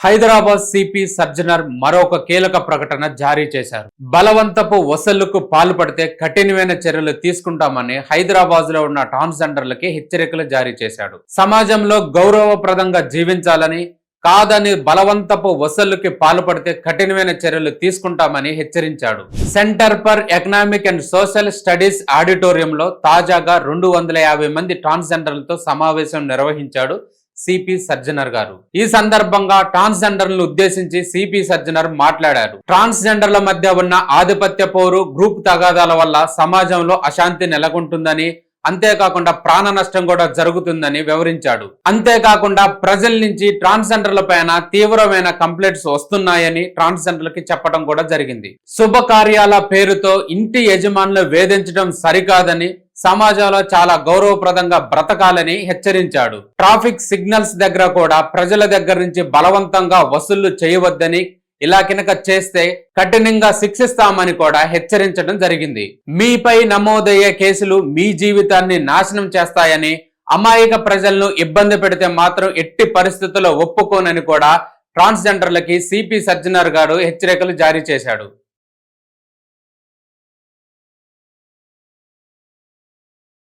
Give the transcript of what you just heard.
Hyderabad CP సర్జనర్ మరొక కీలక ప్రకటన జారీ చేశారు. బలవంతపు వసూళ్లకు పాల్పడితే కఠినమైన చర్యలు తీసుకుంటామని హైదరాబాద్ లో ఉన్న ట్రాన్స్జెండర్లకి హెచ్చరికలు జారీ చేశాడు. సమాజంలో గౌరవప్రదంగా జీవించాలని, కాదని బలవంతపు వసూళ్లకి పాల్పడితే కఠినమైన చర్యలు తీసుకుంటామని హెచ్చరించాడు. Centre for economic and social studies ఆడిటోరియంలో తాజాగా 250 మంది ట్రాన్స్జెండర్లతో సమావేశం నిర్వహించాడు సిపి సర్జనర్ గారు. ఈ సందర్భంగా ట్రాన్స్జెండర్లను ఉద్దేశించి సిపి సర్జనర్ మాట్లాడారు. ట్రాన్స్జెండర్ల మధ్య ఉన్న ఆధిపత్య పోరు, గ్రూప్ తగాదాల వల్ల సమాజంలో అశాంతి నెలకొంటుందని, అంతేకాకుండా ప్రాణ నష్టం కూడా జరుగుతుందని వివరించాడు. అంతేకాకుండా ప్రజల నుంచి ట్రాన్స్జెండర్ల పైన తీవ్రమైన కంప్లైంట్స్ వస్తున్నాయని ట్రాన్స్జెండర్లకి చెప్పడం కూడా జరిగింది. శుభకార్యాల పేరుతో ఇంటి యజమానులు వేధించడం సరికాదని, సమాజంలో చాలా గౌరవప్రదంగా బ్రతకాలని హెచ్చరించాడు. ట్రాఫిక్ సిగ్నల్స్ దగ్గర కూడా ప్రజల దగ్గర నుంచి బలవంతంగా వసూళ్లు చేయవద్దని, ఇలా కినక చేస్తే కఠినంగా శిక్షిస్తామని కూడా హెచ్చరించడం జరిగింది. మీపై నమోదయ్యే కేసులు మీ జీవితాన్ని నాశనం చేస్తాయని, అమాయక ప్రజలను ఇబ్బంది పెడితే మాత్రం ఎట్టి పరిస్థితుల్లో ఒప్పుకోనని కూడా ట్రాన్స్జెండర్లకి సిపి సర్జనర్ గారు హెచ్చరికలు జారీ చేశాడు.